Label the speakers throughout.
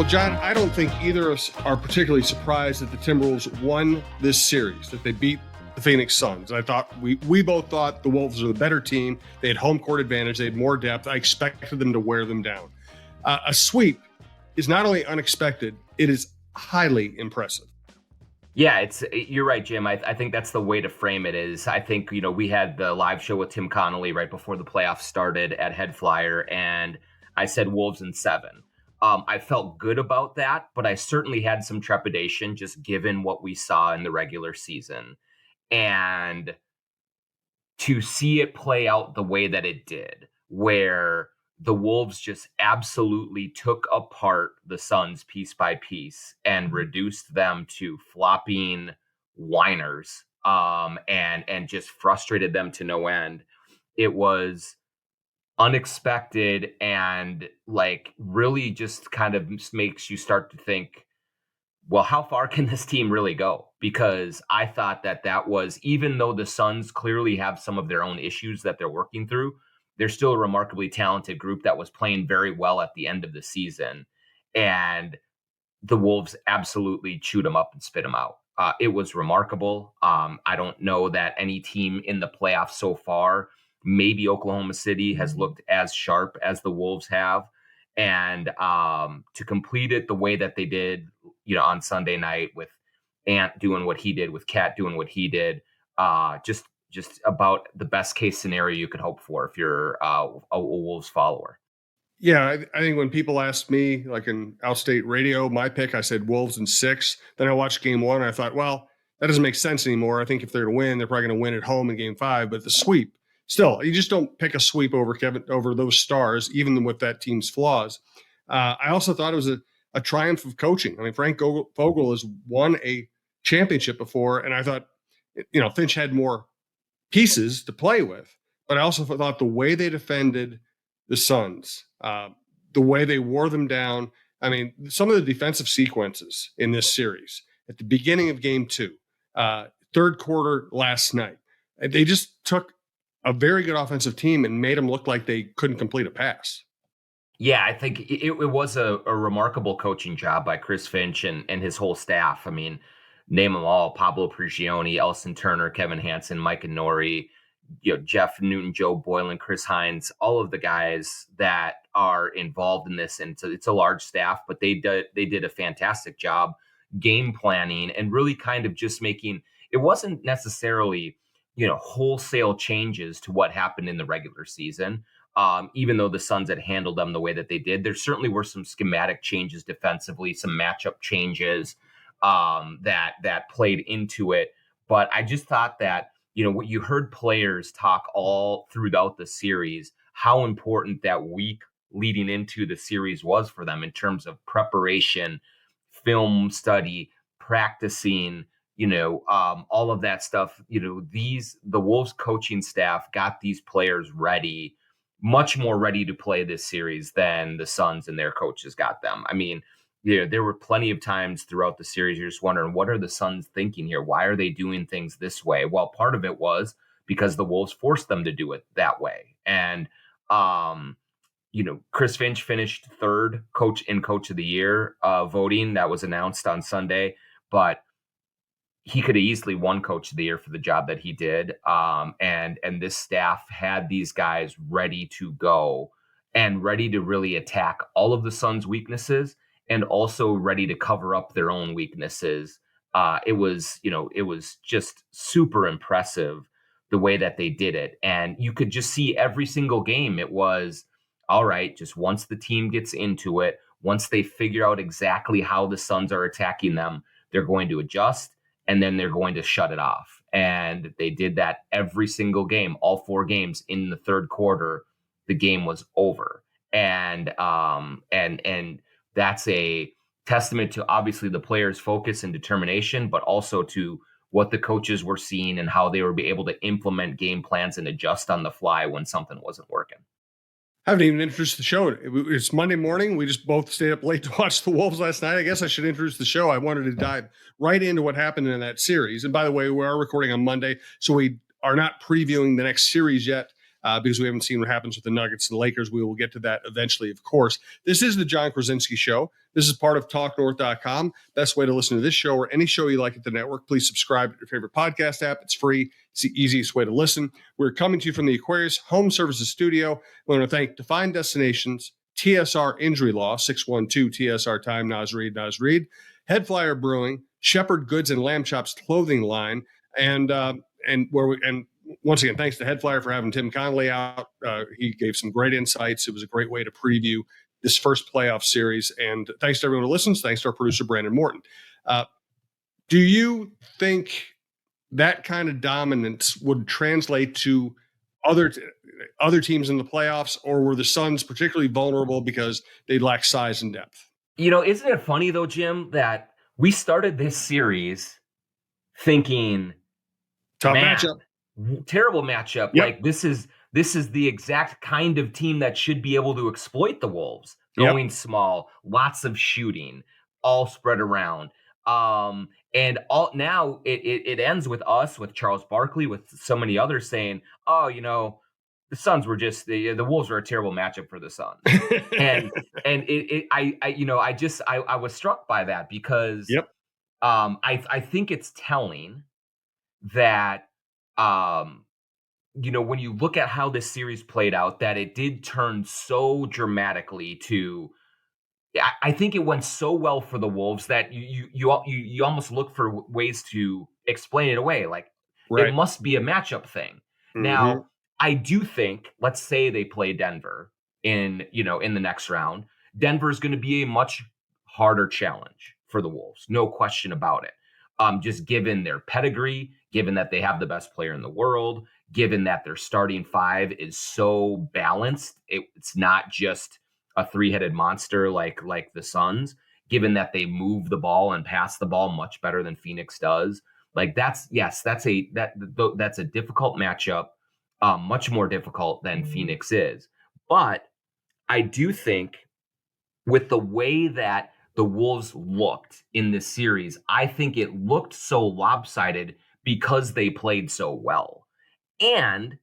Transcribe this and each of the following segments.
Speaker 1: Well, John, I don't think either of us are particularly surprised that the Timberwolves won this series, that they beat the Phoenix Suns. I thought we both thought the Wolves were the better team. They had home court advantage. They had more depth. I expected them to wear them down. A sweep is not only unexpected, it is highly impressive.
Speaker 2: Yeah, you're right, Jim. I think that's the way to frame it is I think, we had the live show with Tim Connolly right before the playoffs started at Head Flyer, and I said Wolves in 7. I felt good about that, but I certainly had some trepidation just given what we saw in the regular season. And to see it play out the way that it did, where the Wolves just absolutely took apart the Suns piece by piece and reduced them to flopping whiners, and just frustrated them to no end. It was unexpected and really just kind of makes you start to think, well, how far can this team really go? Because I thought that was, even though the Suns clearly have some of their own issues that they're working through, they're still a remarkably talented group that was playing very well at the end of the season. And the Wolves absolutely chewed them up and spit them out. It was remarkable. I don't know that any team in the playoffs so far, maybe Oklahoma City, has looked as sharp as the Wolves have. And to complete it the way that they did, on Sunday night, with Ant doing what he did, with Cat doing what he did, just about the best case scenario you could hope for if you're a Wolves follower.
Speaker 1: Yeah, I think when people asked me, like in Outstate Radio, my pick, I said Wolves in 6. Then I watched game 1, and I thought, well, that doesn't make sense anymore. I think if they're to win, they're probably going to win at home in game 5. But the sweep, still, you just don't pick a sweep over those stars, even with that team's flaws. I also thought it was a triumph of coaching. I mean, Frank Vogel has won a championship before, and I thought, Finch had more pieces to play with. But I also thought the way they defended the Suns, the way they wore them down. I mean, some of the defensive sequences in this series at the beginning of game 2, third quarter last night, they just took a very good offensive team and made them look like they couldn't complete a pass.
Speaker 2: Yeah, I think it was a remarkable coaching job by Chris Finch and his whole staff. I mean, name them all: Pablo Prigioni, Elson Turner, Kevin Hansen, Mike Nori, Jeff Newton, Joe Boylan, Chris Hines, all of the guys that are involved in this. And it's a large staff, but they did a fantastic job game planning and really kind of just making, it wasn't necessarily, wholesale changes to what happened in the regular season. Even though the Suns had handled them the way that they did, there certainly were some schematic changes defensively, some matchup changes that played into it. But I just thought that, what you heard players talk all throughout the series, how important that week leading into the series was for them in terms of preparation, film study, practicing, all of that stuff. The Wolves coaching staff got these players ready, much more ready to play this series than the Suns and their coaches got them. I mean, there were plenty of times throughout the series you're just wondering, what are the Suns thinking here? Why are they doing things this way? Well, part of it was because the Wolves forced them to do it that way. And, Chris Finch finished third coach of the year voting that was announced on Sunday, but he could have easily won coach of the year for the job that he did. And this staff had these guys ready to go and ready to really attack all of the Suns' weaknesses, and also ready to cover up their own weaknesses. It was just super impressive the way that they did it. And you could just see every single game. It was, all right, just once the team gets into it, once they figure out exactly how the Suns are attacking them, they're going to adjust, and then they're going to shut it off. And they did that every single game, all 4 games. In the third quarter, the game was over. And that's a testament to obviously the players' focus and determination, but also to what the coaches were seeing and how they were able to implement game plans and adjust on the fly when something wasn't working.
Speaker 1: I haven't even introduced the show. It's Monday morning. We just both stayed up late to watch the Wolves last night. I guess I should introduce the show. I wanted to dive right into what happened in that series. And by the way, we are recording on Monday, so we are not previewing the next series yet. because we haven't seen what happens with the Nuggets and the Lakers. We will get to that eventually, of course. This is the Jon Krawczynski Show. This is part of TalkNorth.com. Best way to listen to this show or any show you like at the network, please subscribe to your favorite podcast app. It's free. It's the easiest way to listen. We're coming to you from the Aquarius Home Services Studio. We want to thank Defined Destinations, TSR Injury Law, 612 TSR Time, Naz Reid, Head Flyer Brewing, Shepherd Goods and Lamb Chops clothing line, and once again, thanks to Head Flyer for having Tim Connolly out. He gave some great insights. It was a great way to preview this first playoff series. And thanks to everyone who listens. Thanks to our producer, Brandon Morton. Do you think that kind of dominance would translate to other teams in the playoffs, or were the Suns particularly vulnerable because they lack size and depth?
Speaker 2: Isn't it funny though, Jim, that we started this series thinking,
Speaker 1: tough matchup,
Speaker 2: terrible matchup.
Speaker 1: Yep.
Speaker 2: Like this is the exact kind of team that should be able to exploit the Wolves, going small, lots of shooting, all spread around. And now it ends with us, with Charles Barkley, with so many others saying, oh, the Suns were just the Wolves were a terrible matchup for the Suns. and I was struck by that because I think it's telling that when you look at how this series played out, that it did turn so dramatically to. I think it went so well for the Wolves that you almost look for ways to explain it away. Like it must be a matchup thing. Mm-hmm. Now, I do think, let's say they play Denver in the next round. Denver is going to be a much harder challenge for the Wolves. No question about it. Just given their pedigree, given that they have the best player in the world, given that their starting five is so balanced, it's not just a three-headed monster like the Suns, given that they move the ball and pass the ball much better than Phoenix does. Like that's a difficult matchup, much more difficult than Phoenix is. But I do think with the way that the Wolves looked in this series, I think it looked so lopsided because they played so well. And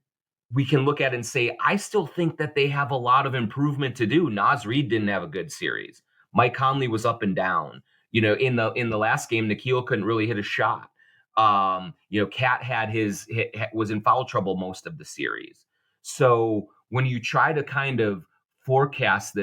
Speaker 2: we can look at it and say, I still think that they have a lot of improvement to do. Naz Reid didn't have a good series. Mike Conley was up and down. In the last game, Nickeil couldn't really hit a shot. Cat was in foul trouble most of the series. So when you try to kind of forecast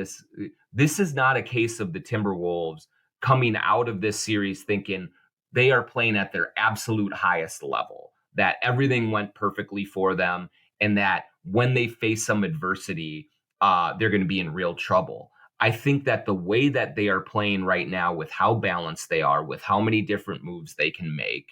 Speaker 2: this is not a case of the Timberwolves coming out of this series thinking they are playing at their absolute highest level, that everything went perfectly for them, and that when they face some adversity, they're going to be in real trouble. I think that the way that they are playing right now, with how balanced they are, with how many different moves they can make,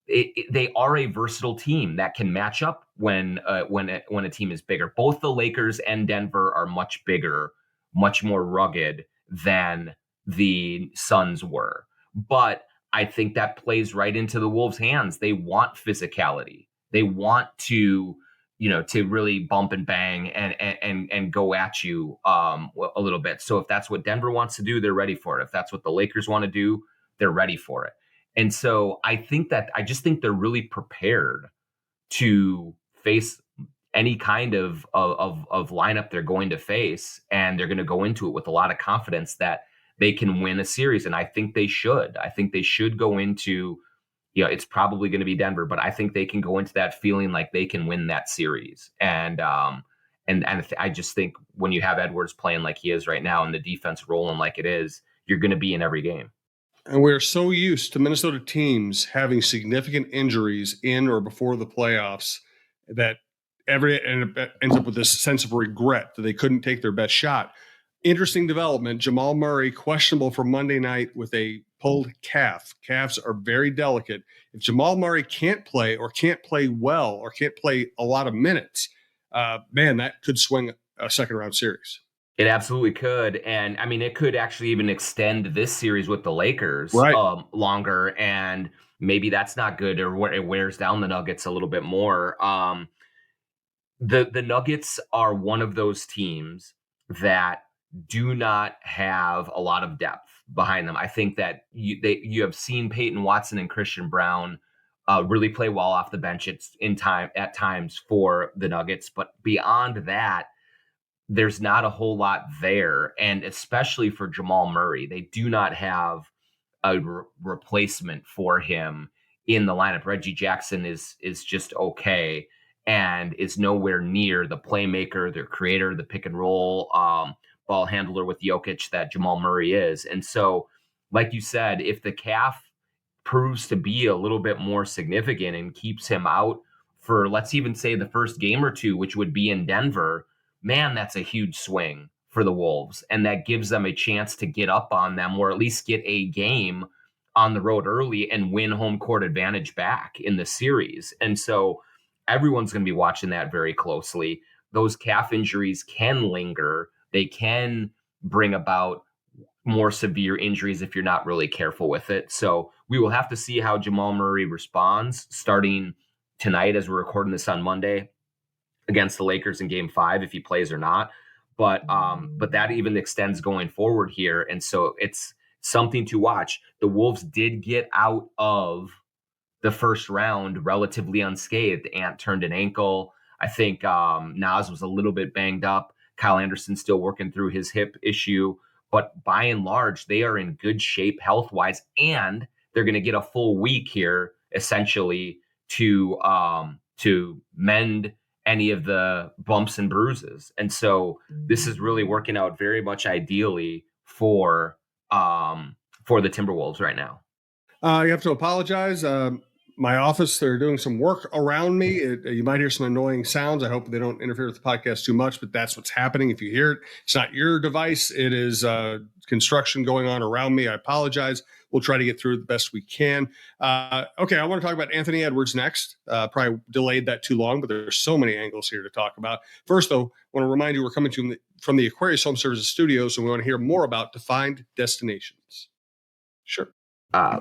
Speaker 2: they are a versatile team that can match up when a team is bigger. Both the Lakers and Denver are much bigger, much more rugged than the Suns were. But I think that plays right into the Wolves' hands. They want physicality. They want to really bump and bang and go at you a little bit. So if that's what Denver wants to do, they're ready for it. If that's what the Lakers want to do, they're ready for it. And so I just think they're really prepared to face any kind of lineup they're going to face, and they're going to go into it with a lot of confidence that they can win a series. And I think they should. I think they should go into, it's probably going to be Denver, but I think they can go into that feeling like they can win that series. And I just think when you have Edwards playing like he is right now and the defense rolling like it is, you're going to be in every game.
Speaker 1: And we're so used to Minnesota teams having significant injuries in or before the playoffs that ends up with this sense of regret that they couldn't take their best shot. Interesting development. Jamal Murray questionable for Monday night with a pulled calf. Calves are very delicate. If Jamal Murray can't play or can't play well or can't play a lot of minutes, that could swing a second round series.
Speaker 2: It absolutely could. And I mean, it could actually even extend this series with the Lakers longer. And maybe that's not good, or it wears down the Nuggets a little bit more. The Nuggets are one of those teams that do not have a lot of depth behind them. I think that you have seen Peyton Watson and Christian Brown really play well off the bench at times for the Nuggets. But beyond that, there's not a whole lot there. And especially for Jamal Murray, they do not have a replacement for him in the lineup. Reggie Jackson is just okay and is nowhere near the playmaker, their creator, the pick and roll ball handler with Jokic that Jamal Murray is. And so, like you said, if the calf proves to be a little bit more significant and keeps him out for, let's even say, the first game or two, which would be in Denver, man, that's a huge swing for the Wolves. And that gives them a chance to get up on them, or at least get a game on the road early and win home court advantage back in the series. And so everyone's going to be watching that very closely. Those calf injuries can linger. They can bring about more severe injuries if you're not really careful with it. So we will have to see how Jamal Murray responds starting tonight as we're recording this on Monday against the Lakers in game 5, if he plays or not. But that even extends going forward here. And so it's something to watch. The Wolves did get out of the first round relatively unscathed. Ant turned an ankle. I think Nas was a little bit banged up. Kyle Anderson still working through his hip issue. But by and large, they are in good shape health-wise, and they're going to get a full week here, essentially, to mend any of the bumps and bruises. And so this is really working out very much ideally for the Timberwolves right now.
Speaker 1: You have to apologize. My office, they're doing some work around me. You might hear some annoying sounds. I hope they don't interfere with the podcast too much, but that's what's happening. If you hear it, it's not your device. It is construction going on around me. I apologize. We'll try to get through it the best we can. Okay, I want to talk about Anthony Edwards next. Probably delayed that too long, but there's so many angles here to talk about. First, though, I want to remind you we're coming to you from the Aquarius Home Services Studios, and we want to hear more about Defined Destinations. Sure.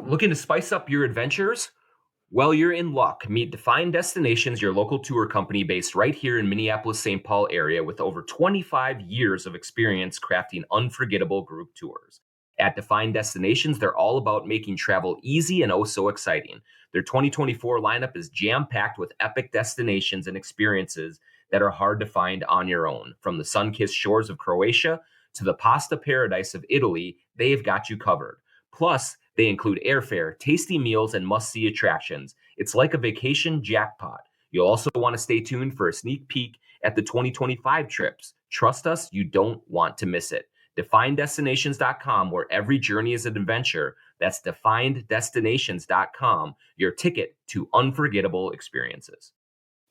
Speaker 2: Looking to spice up your adventures? Well, you're in luck. Meet Defined Destinations, your local tour company based right here in Minneapolis-St. Paul area with over 25 years of experience crafting unforgettable group tours. At Defined Destinations, they're all about making travel easy and oh so exciting. Their 2024 lineup is jam-packed with epic destinations and experiences that are hard to find on your own. From the sun-kissed shores of Croatia to the pasta paradise of Italy, they've got you covered. Plus, they include airfare, tasty meals, and must-see attractions. It's like a vacation jackpot. You'll also want to stay tuned for a sneak peek at the 2025 trips. Trust us, you don't want to miss it. DefinedDestinations.com, where every journey is an adventure. That's DefinedDestinations.com, your ticket to unforgettable experiences.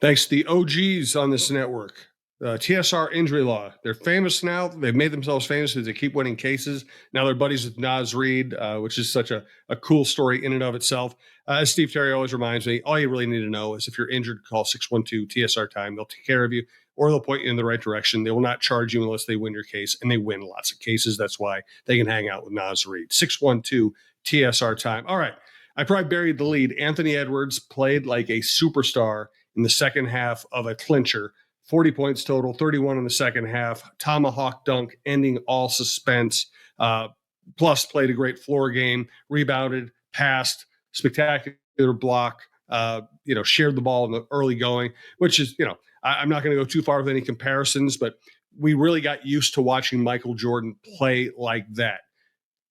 Speaker 1: Thanks to the OGs on this network. TSR Injury Law. They're famous now. They've made themselves famous because they keep winning cases. Now they're buddies with Nas Reed, which is such a cool story in and of itself. As Steve Terry always reminds me, all you really need to know is if you're injured, call 612-TSR-TIME. They'll take care of you, or they'll point you in the right direction. They will not charge you unless they win your case, and they win lots of cases. That's why they can hang out with Nas Reed. 612-TSR-TIME. All right. I probably buried the lead. Anthony Edwards played like a superstar in the second half of a clincher. 40 points total, 31 in the second half, tomahawk dunk, ending all suspense. Plus played a great floor game, rebounded, passed, spectacular block, shared the ball in the early going, which is, I'm not going to go too far with any comparisons, but we really got used to watching Michael Jordan play like that.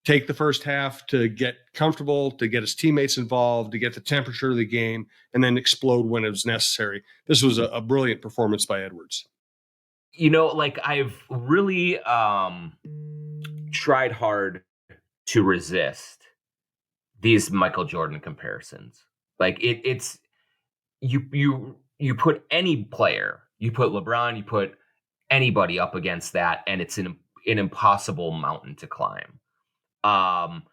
Speaker 1: Take the first half to get comfortable, to get his teammates involved, to get the temperature of the game, and then explode when it was necessary. This was a brilliant performance by Edwards.
Speaker 2: I've really tried hard to resist these Michael Jordan comparisons. Like it's you put any player, you put LeBron, you put anybody up against that, and it's an impossible mountain to climb. But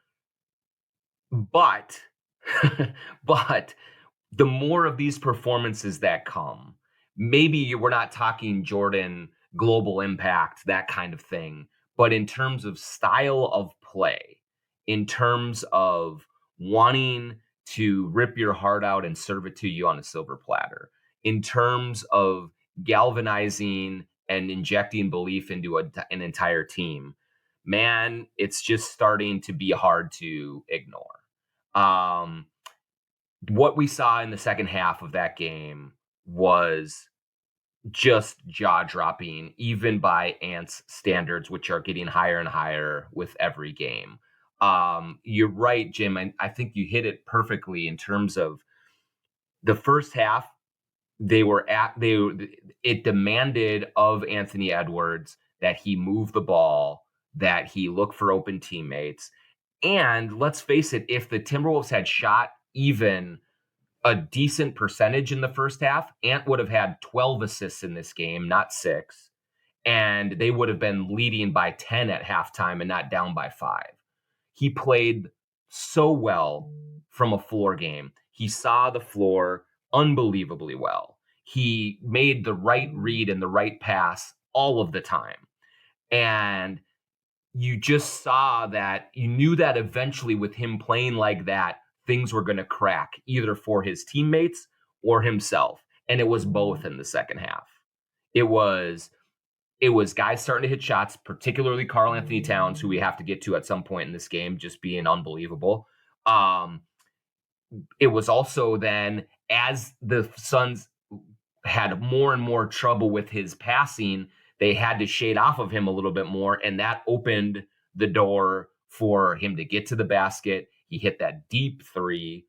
Speaker 2: the more of these performances that come, maybe we're not talking Jordan global impact, that kind of thing, but in terms of style of play, in terms of wanting to rip your heart out and serve it to you on a silver platter, in terms of galvanizing and injecting belief into an entire team, man, it's just starting to be hard to ignore. what we saw in the second half of that game was just jaw-dropping, even by Ant's standards, which are getting higher and higher with every game. You're right, Jim, and I think you hit it perfectly in terms of the first half. It demanded of Anthony Edwards that he move the ball, that he look for open teammates. And let's face it, if the Timberwolves had shot even a decent percentage in the first half, Ant would have had 12 assists in this game, not 6. And they would have been leading by 10 at halftime and not down by 5. He played so well from a floor game. He saw the floor unbelievably well. He made the right read and the right pass all of the time. And you just saw that, you knew that eventually with him playing like that, things were going to crack either for his teammates or himself. And it was both in the second half. It was guys starting to hit shots, particularly Karl Anthony Towns, who we have to get to at some point in this game, just being unbelievable. It was also then, as the Suns had more and more trouble with his passing, they had to shade off of him a little bit more, and that opened the door for him to get to the basket. He hit that deep three.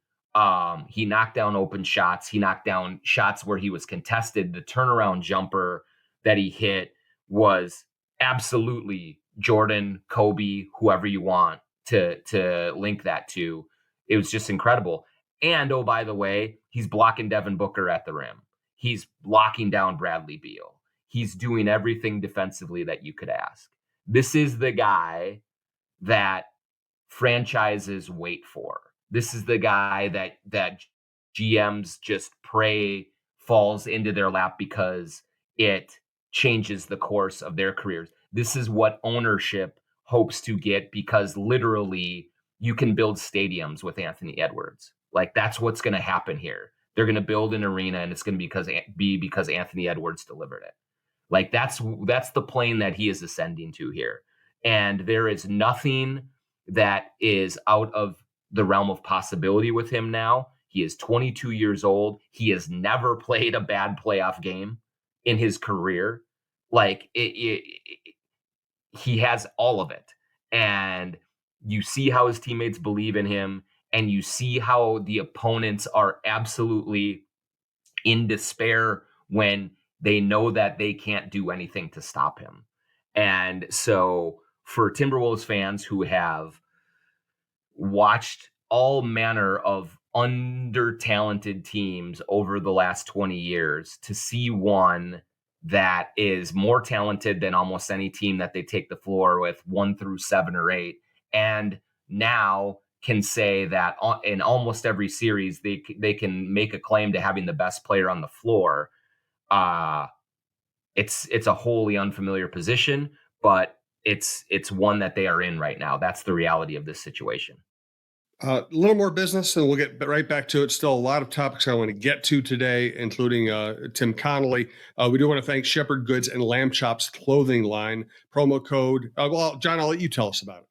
Speaker 2: He knocked down open shots. He knocked down shots where he was contested. The turnaround jumper that he hit was absolutely Jordan, Kobe, whoever you want to link that to. It was just incredible. And, oh, by the way, he's blocking Devin Booker at the rim. He's locking down Bradley Beal. He's doing everything defensively that you could ask. This is the guy that franchises wait for. This is the guy that GMs just pray falls into their lap because it changes the course of their careers. This is what ownership hopes to get, because literally you can build stadiums with Anthony Edwards. Like, that's what's going to happen here. They're going to build an arena, and it's going to be because Anthony Edwards delivered it. Like, that's the plane that he is ascending to here. And there is nothing that is out of the realm of possibility with him now. He is 22 years old. He has never played a bad playoff game in his career. Like, he has all of it. And you see how his teammates believe in him, and you see how the opponents are absolutely in despair when they know that they can't do anything to stop him. And so for Timberwolves fans who have watched all manner of under-talented teams over the last 20 years, to see one that is more talented than almost any team that they take the floor with 1 through 7 or 8, and now can say that in almost every series they can make a claim to having the best player on the floor. It's a wholly unfamiliar position, but it's one that they are in right now. That's the reality of this situation.
Speaker 1: A little more business, and we'll get right back to it. Still a lot of topics I want to get to today, including Tim Connolly. We do want to thank Shepherd Goods and Lamb Chops clothing line. Promo code. Well, John, I'll let you tell us about it.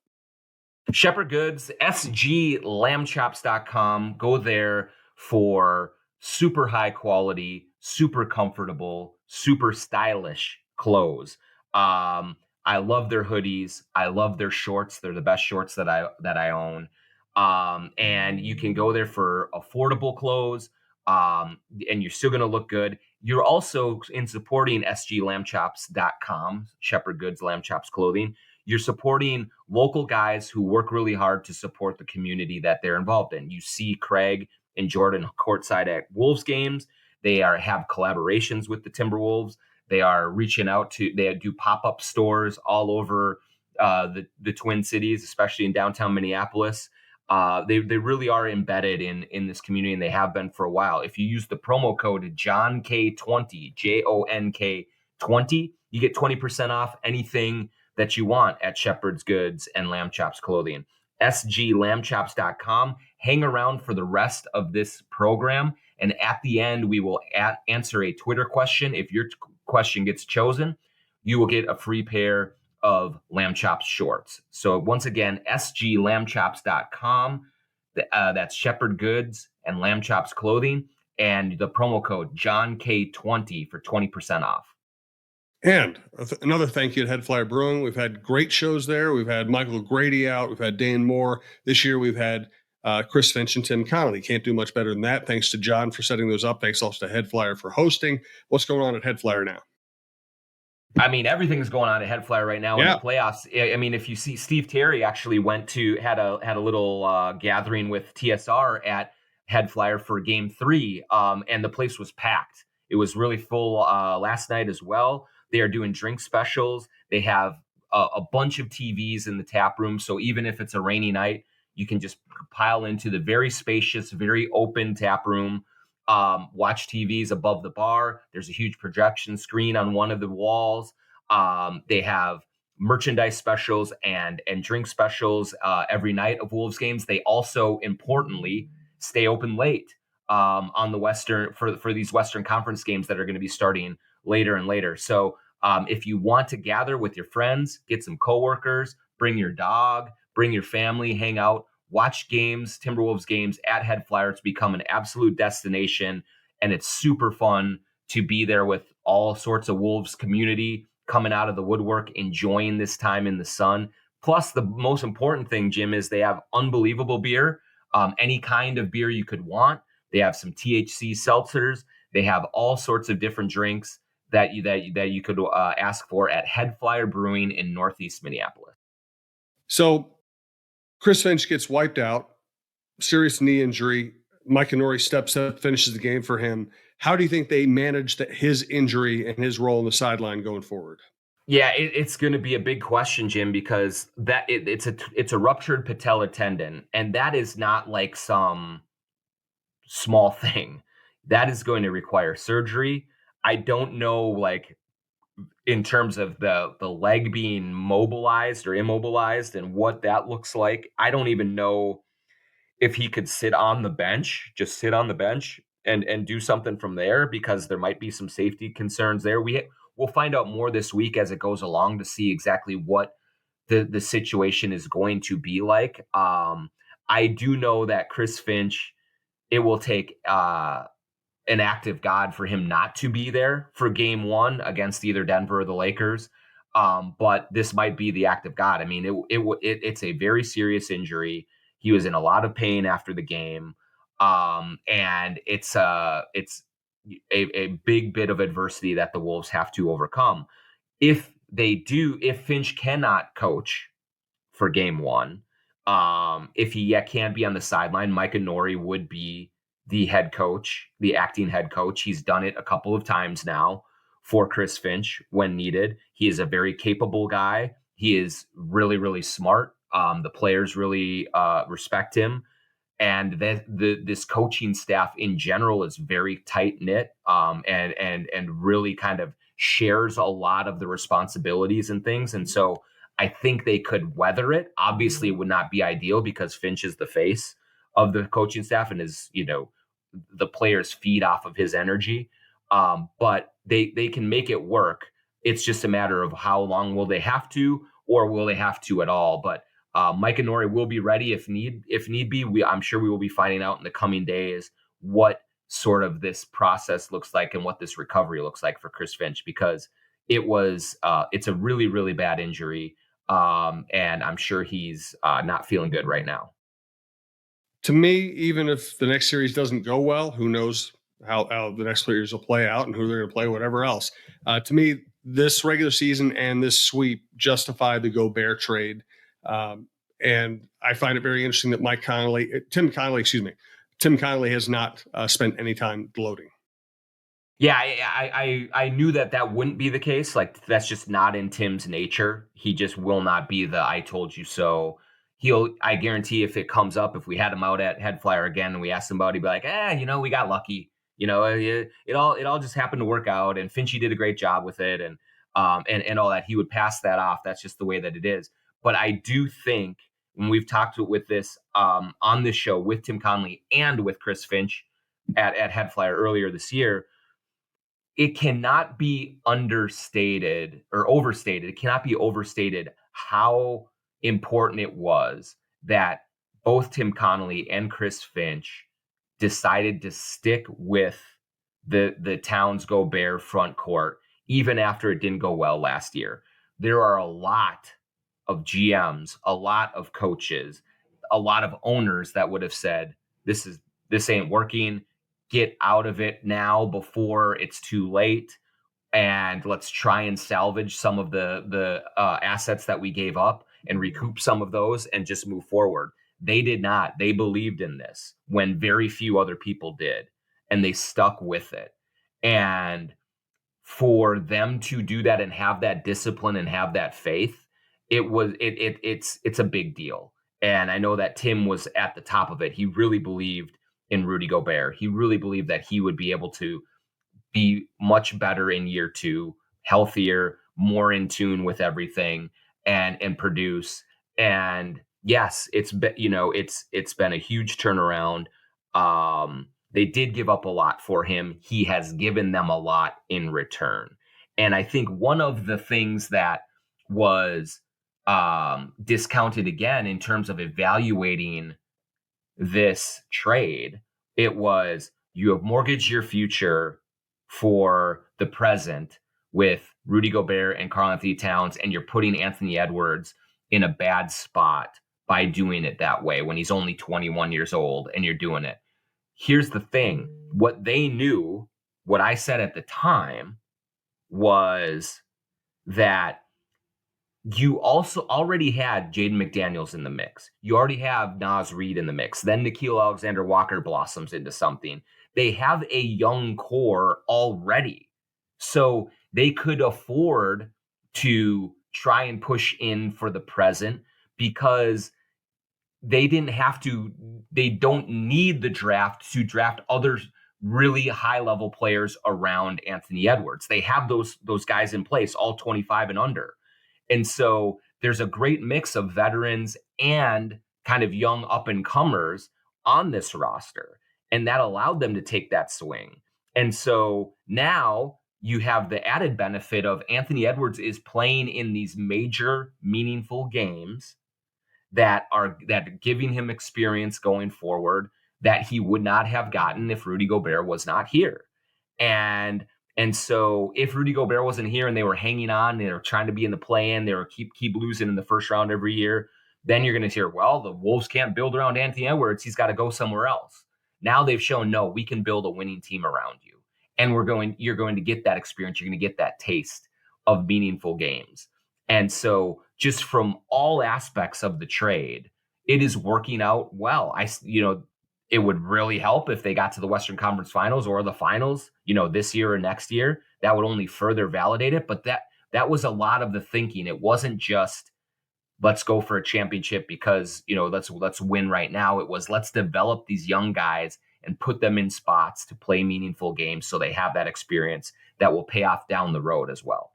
Speaker 2: Shepherd Goods, sglambchops.com. Go there for super high quality, super comfortable, super stylish clothes. I love their hoodies. I love their shorts. They're the best shorts that I own. And you can go there for affordable clothes, and you're still going to look good. You're also, in supporting sglambchops.com, Shepherd Goods, Lamb Chops clothing, you're supporting local guys who work really hard to support the community that they're involved in. You see Craig and Jordan courtside at Wolves games. They have collaborations with the Timberwolves. They are reaching out they do pop-up stores all over the Twin Cities, especially in downtown Minneapolis. They really are embedded in this community, and they have been for a while. If you use the promo code JONK20, JONK20, you get 20% off anything that you want at Shepherd's Goods and Lamb Chops clothing. sglambchops.com. Hang around for the rest of this program, and at the end, we will answer a Twitter question. If your question gets chosen, you will get a free pair of Lamb Chops shorts. So once again, sglambchops.com. That's Shepherd Goods and Lamb Chops clothing, and the promo code JohnK20 for 20% off.
Speaker 1: And another thank you to Head Flyer Brewing. We've had great shows there. We've had Michael Grady out. We've had Dan Moore. This year we've had Chris Finch and Tim Connolly. Can't do much better than that. Thanks to John for setting those up. Thanks also to Head Flyer for hosting. What's going on at Head Flyer now?
Speaker 2: I mean, everything's going on at Head Flyer right now in the playoffs. I mean, if you see, Steve Terry actually had a little gathering with TSR at Head Flyer for Game 3, and the place was packed. It was really full last night as well. They are doing drink specials. They have a bunch of TVs in the tap room, so even if it's a rainy night, you can just pile into the very spacious, very open tap room. Watch TVs above the bar. There's a huge projection screen on one of the walls. They have merchandise specials and drink specials every night of Wolves games. They also, importantly, stay open late on the Western for these Western Conference games that are going to be starting later and later. So if you want to gather with your friends, get some coworkers, bring your dog, bring your family, hang out, watch games, Timberwolves games at Head Flyer. It's become an absolute destination, and it's super fun to be there with all sorts of Wolves community coming out of the woodwork, enjoying this time in the sun. Plus, the most important thing, Jim, is they have unbelievable beer, any kind of beer you could want. They have some THC seltzers. They have all sorts of different drinks that you could ask for at Head Flyer Brewing in Northeast Minneapolis.
Speaker 1: So Chris Finch gets wiped out, serious knee injury. Mike Inori steps up, finishes the game for him. How do you think they managed his injury and his role on the sideline going forward?
Speaker 2: Yeah, it's going to be a big question, Jim, because it's a ruptured patella tendon, and that is not like some small thing. That is going to require surgery. I don't know, like, in terms of the leg being mobilized or immobilized and what that looks like. I don't even know if he could sit on the bench and do something from there, because there might be some safety concerns there. We'll find out more this week as it goes along to see exactly what the situation is going to be like. I do know that Chris Finch, it will take an act of God for him not to be there for Game 1 against either Denver or the Lakers. But this might be the act of God. I mean, it's a very serious injury. He was in a lot of pain after the game. And it's a big bit of adversity that the Wolves have to overcome. If Finch cannot coach for Game 1, if he yet can't be on the sideline, Mike Inori would be the head coach, the acting head coach. He's done it a couple of times now for Chris Finch when needed. He is a very capable guy. He is really, really smart. The players really respect him. And this coaching staff in general is very tight knit and really kind of shares a lot of the responsibilities and things. And so I think they could weather it. Obviously, it would not be ideal because Finch is the face of the coaching staff and is, the players feed off of his energy. But they can make it work. It's just a matter of how long will they have to, or will they have to at all. But Mike Inori will be ready if need be. I'm sure we will be finding out in the coming days what sort of this process looks like and what this recovery looks like for Chris Finch, because it's a really, really bad injury. And I'm sure he's not feeling good right now.
Speaker 1: To me, even if the next series doesn't go well, who knows how the next players will play out and who they're going to play, whatever else. To me, this regular season and this sweep justify the Gobert trade. And I find it very interesting that Tim Connolly has not spent any time gloating.
Speaker 2: Yeah, I knew that wouldn't be the case. Like, that's just not in Tim's nature. He just will not be the "I told you so." I guarantee if it comes up, if we had him out at Head Flyer again and we asked him about it, he'd be like, we got lucky. It all just happened to work out, and Finchy did a great job with it, and all that. He would pass that off. That's just the way that it is. But I do think when we've talked with this on this show with Tim Connolly and with Chris Finch at Head Flyer earlier this year, it cannot be understated or overstated. It cannot be overstated how important it was that both Tim Connolly and Chris Finch decided to stick with the Towns Gobert front court, even after it didn't go well last year. There are a lot of GMs, a lot of coaches, a lot of owners that would have said, this ain't working. Get out of it now before it's too late. And let's try and salvage some of the assets that we gave up and recoup some of those and just move forward. They did not. They believed in this when very few other people did, and they stuck with it. And for them to do that and have that discipline and have that faith, it's a big deal. And I know that Tim was at the top of it. He really believed in Rudy Gobert. He really believed that he would be able to be much better in year 2, healthier, more in tune with everything, and produce. And yes, it's been, it's been a huge turnaround. They did give up a lot for him. He has given them a lot in return. And I think one of the things that was discounted again in terms of evaluating this trade, it was, you have mortgaged your future for the present with Rudy Gobert and Karl-Anthony Towns, and you're putting Anthony Edwards in a bad spot by doing it that way when he's only 21 years old and you're doing it. Here's the thing. What they knew, what I said at the time, was that you also already had Jaden McDaniels in the mix. You already have Naz Reid in the mix. Then Nickeil Alexander-Walker blossoms into something. They have a young core already. So they could afford to try and push in for the present because they don't need the draft to draft other really high-level players around Anthony Edwards. They have those guys in place, all 25 and under. And so there's a great mix of veterans and kind of young up-and-comers on this roster. And that allowed them to take that swing. And so now you have the added benefit of Anthony Edwards is playing in these major, meaningful games that are giving him experience going forward that he would not have gotten if Rudy Gobert was not here. And so if Rudy Gobert wasn't here and they were hanging on, they were trying to be in the play-in, they were keep losing in the first round every year, then you're going to hear, well, the Wolves can't build around Anthony Edwards. He's got to go somewhere else. Now they've shown, no, we can build a winning team around you. And you're going to get that experience. You're going to get that taste of meaningful games. And so just from all aspects of the trade, it is working out well. It would really help if they got to the Western Conference Finals or the finals, this year or next year. That would only further validate it. But that was a lot of the thinking. It wasn't just, let's go for a championship because, let's win right now. It was, let's develop these young guys and put them in spots to play meaningful games so they have that experience that will pay off down the road as well.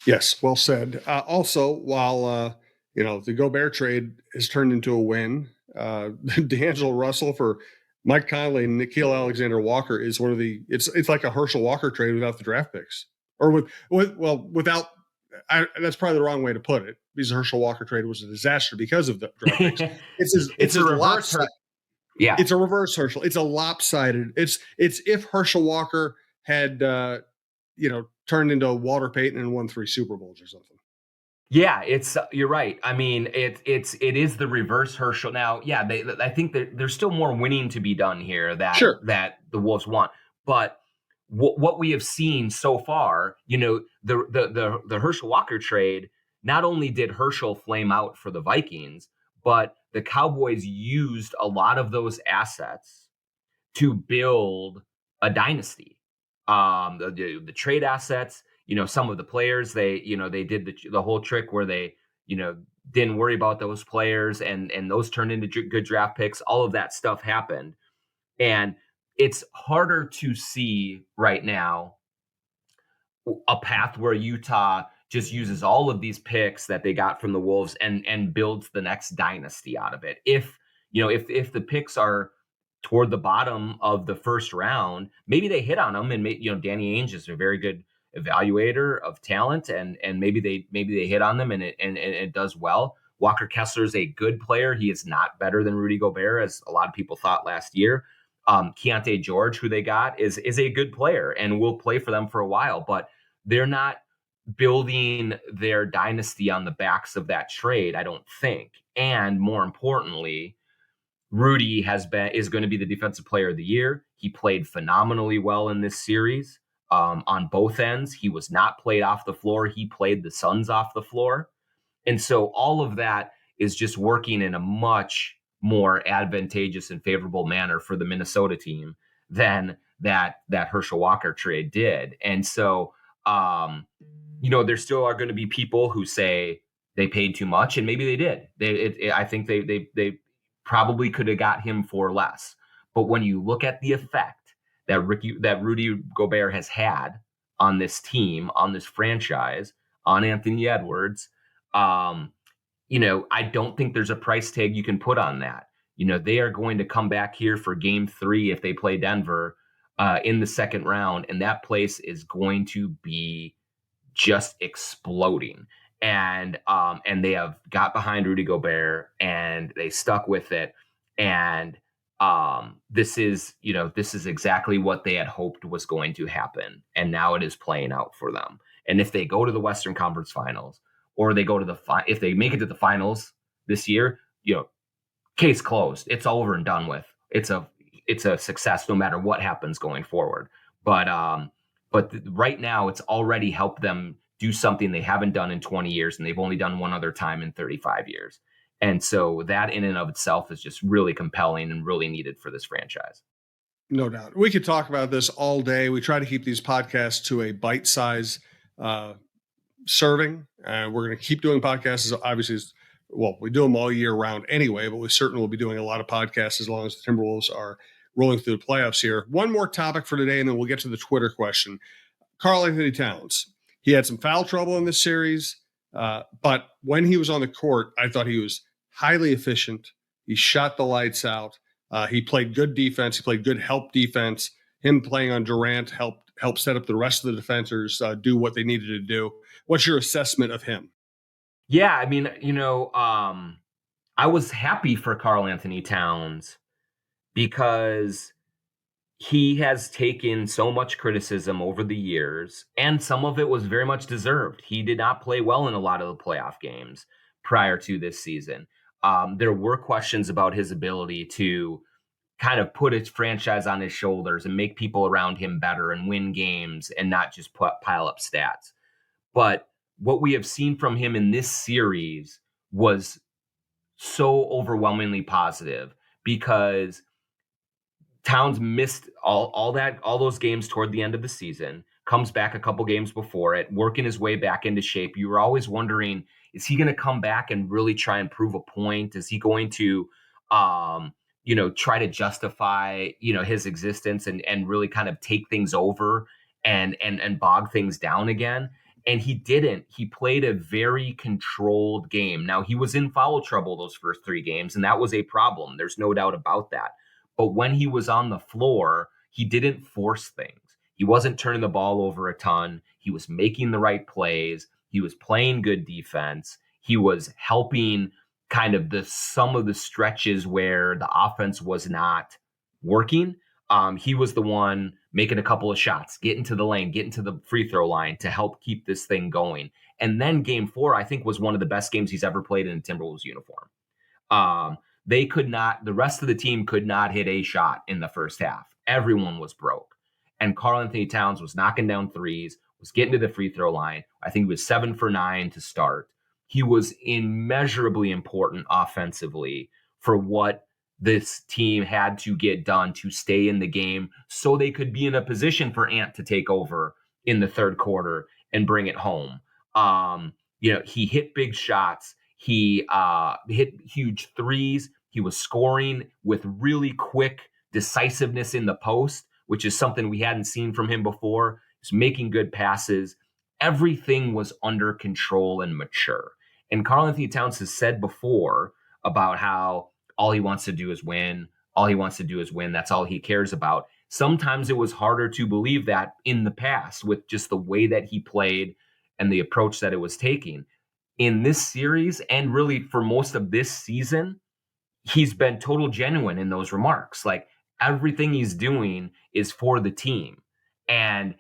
Speaker 1: Yes, well said. Also, while, the Gobert trade has turned into a win, D'Angelo Russell for Mike Conley and Nickeil Alexander-Walker is one of it's like a Herschel Walker trade without the draft picks. Or without, that's probably the wrong way to put it, because the Herschel Walker trade was a disaster because of the draft picks. It's a reverse. Yeah, it's a reverse Herschel. It's a lopsided. It's if Herschel Walker had turned into Walter Payton and won 3 Super Bowls or something.
Speaker 2: Yeah, you're right. I mean, it is the reverse Herschel. Now, yeah, I think that there's still more winning to be done here that the Wolves want. But what we have seen so far, the Herschel Walker trade, not only did Herschel flame out for the Vikings, but the Cowboys used a lot of those assets to build a dynasty. The trade assets, some of the players, they did the whole trick where they, didn't worry about those players and those turned into good draft picks. All of that stuff happened. And it's harder to see right now a path where Utah just uses all of these picks that they got from the Wolves and builds the next dynasty out of it. If the picks are toward the bottom of the first round, maybe they hit on them, and Danny Ainge is a very good evaluator of talent, and maybe they hit on them and it does well. Walker Kessler is a good player. He is not better than Rudy Gobert, as a lot of people thought last year. Keontae George, who they got, is a good player and will play for them for a while, but they're not building their dynasty on the backs of that trade, I don't think. And more importantly, Rudy is going to be the defensive player of the year. He played phenomenally well in this series on both ends. He was not played off the floor. He played the Suns off the floor. And so all of that is just working in a much more advantageous and favorable manner for the Minnesota team than that Herschel Walker trade did. And so, there still are going to be people who say they paid too much, and maybe they did. I think they probably could have got him for less. But when you look at the effect that Rudy Gobert has had on this team, on this franchise, on Anthony Edwards, I don't think there's a price tag you can put on that. They are going to come back here for game 3 if they play Denver in the second round, and that place is going to be just exploding. And they have got behind Rudy Gobert and they stuck with it. And this is exactly what they had hoped was going to happen. And now it is playing out for them. And if they go to the Western Conference Finals, or they go to if they make it to the finals this year, case closed. It's over and done with. It's a success no matter what happens going forward. But right now, it's already helped them do something they haven't done in 20 years, and they've only done one other time in 35 years. And so that in and of itself is just really compelling and really needed for this franchise.
Speaker 1: No doubt. We could talk about this all day. We try to keep these podcasts to a bite-size serving. We're going to keep doing podcasts. Obviously, we do them all year round anyway, but we certainly will be doing a lot of podcasts as long as the Timberwolves are rolling through the playoffs here. One more topic for today, and then we'll get to the Twitter question. Karl-Anthony Towns. He had some foul trouble in this series, but when he was on the court, I thought he was highly efficient. He shot the lights out. He played good defense. He played good help defense. Him playing on Durant helped set up the rest of the defenders do what they needed to do. What's your assessment of him?
Speaker 2: Yeah, I mean, I was happy for Karl-Anthony Towns because he has taken so much criticism over the years, and some of it was very much deserved. He did not play well in a lot of the playoff games prior to this season. There were questions about his ability to kind of put his franchise on his shoulders and make people around him better and win games and not just pile up stats. But what we have seen from him in this series was so overwhelmingly positive, because Towns missed all those games toward the end of the season, comes back a couple games before it, working his way back into shape. You were always wondering, is he going to come back and really try and prove a point? Is he going to, try to justify, his existence and really kind of take things over and bog things down again? And he didn't. He played a very controlled game. Now, he was in foul trouble those first 3 games, and that was a problem. There's no doubt about that. But when he was on the floor, he didn't force things. He wasn't turning the ball over a ton. He was making the right plays. He was playing good defense. He was helping kind of some of the stretches where the offense was not working. He was the one making a couple of shots, getting to the lane, getting to the free throw line to help keep this thing going. And then game 4, I think, was one of the best games he's ever played in a Timberwolves uniform. The rest of the team could not hit a shot in the first half. Everyone was broke. And Karl-Anthony Towns was knocking down threes, was getting to the free throw line. I think he was 7 for 9 to start. He was immeasurably important offensively for what this team had to get done to stay in the game so they could be in a position for Ant to take over in the third quarter and bring it home. He hit big shots. He hit huge threes. He was scoring with really quick decisiveness in the post, which is something we hadn't seen from him before. He was making good passes. Everything was under control and mature. And Karl-Anthony Towns has said before about how all he wants to do is win. All he wants to do is win. That's all he cares about. Sometimes it was harder to believe that in the past with just the way that he played and the approach that it was taking. In this series, and really for most of this season, he's been total genuine in those remarks. Like, everything he's doing is for the team. And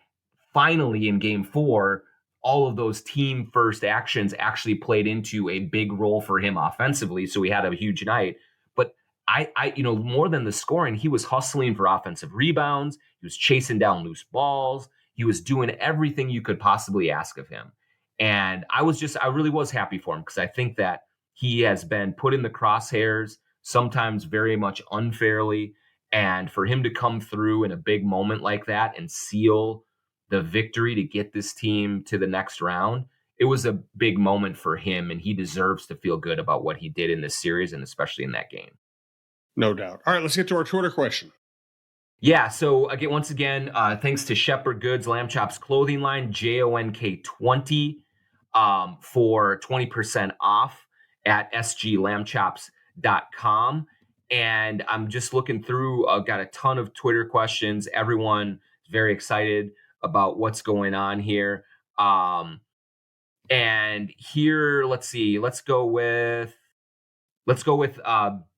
Speaker 2: finally, in game 4, all of those team first actions actually played into a big role for him offensively. So he had a huge night. But I more than the scoring, he was hustling for offensive rebounds. He was chasing down loose balls. He was doing everything you could possibly ask of him. And I really was happy for him, because I think that he has been put in the crosshairs, sometimes very much unfairly. And for him to come through in a big moment like that and seal the victory to get this team to the next round, it was a big moment for him, and he deserves to feel good about what he did in this series, and especially in that game.
Speaker 1: No doubt. All right, let's get to our Twitter question.
Speaker 2: Yeah, so once again, thanks to Shepherd Goods, Lamb Chops clothing line, JONK20, for 20% off at sglambchops.com. And I'm just looking through, got a ton of Twitter questions. Everyone is very excited about what's going on here. And here, let's see, let's go with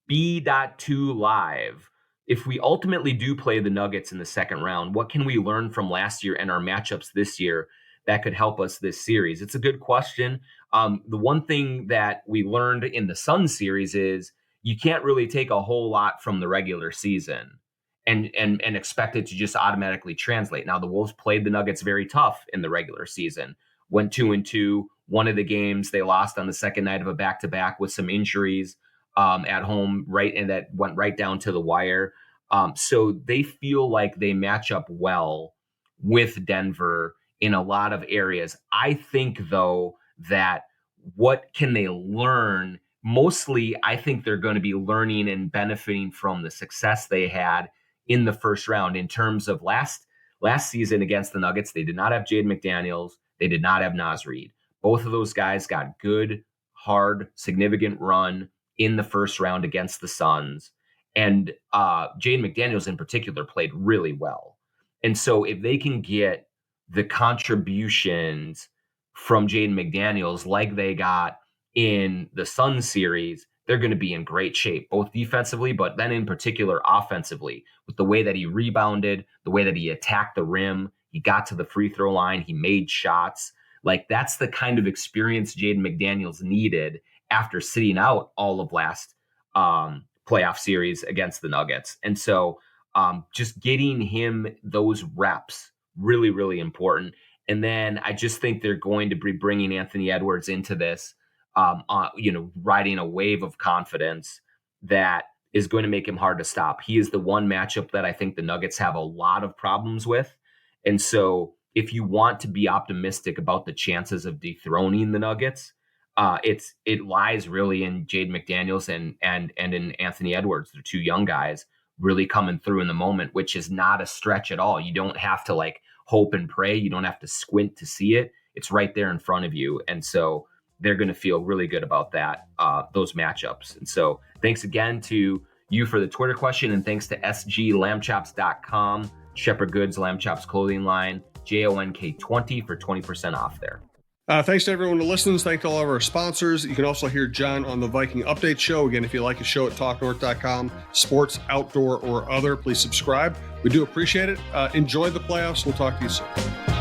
Speaker 2: B.2 Live. If we ultimately do play the Nuggets in the second round, what can we learn from last year and our matchups this year that could help us this series? It's a good question. The one thing that we learned in the Suns series is you can't really take a whole lot from the regular season and expect it to just automatically translate. Now, the Wolves played the Nuggets very tough in the regular season, went 2-2. One of the games they lost on the second night of a back-to-back with some injuries at home, right, and that went right down to the wire. So they feel like they match up well with Denver in a lot of areas. I think, though, that what can they learn? Mostly, I think they're going to be learning and benefiting from the success they had in the first round. In terms of last season against the Nuggets, they did not have Jaden McDaniels. They did not have Naz Reid. Both of those guys got good, hard, significant run in the first round against the Suns. And Jaden McDaniels in particular played really well. And so if they can get the contributions from Jaden McDaniels like they got in the Suns series, they're going to be in great shape, both defensively, but then in particular offensively, with the way that he rebounded, the way that he attacked the rim, he got to the free throw line, he made shots. Like, that's the kind of experience Jaden McDaniels needed after sitting out all of last playoff series against the Nuggets. And so just getting him those reps, really, really important. And then I just think they're going to be bringing Anthony Edwards into this, riding a wave of confidence that is going to make him hard to stop. He is the one matchup that I think the Nuggets have a lot of problems with. And so if you want to be optimistic about the chances of dethroning the Nuggets, it lies really in Jaden McDaniels and in Anthony Edwards. They're two young guys really coming through in the moment, which is not a stretch at all. You don't have to like hope and pray. You don't have to squint to see it. It's right there in front of you. And so they're going to feel really good about that, those matchups. And so thanks again to you for the Twitter question, and thanks to sglambchops.com, Shepherd Goods, Lamb Chops clothing line, JONK20 for 20% off there.
Speaker 1: Thanks to everyone who listens. Thanks to all of our sponsors. You can also hear John on the Viking Update Show. Again, if you like a show at talknorth.com, sports, outdoor, or other, please subscribe. We do appreciate it. Enjoy the playoffs. We'll talk to you soon.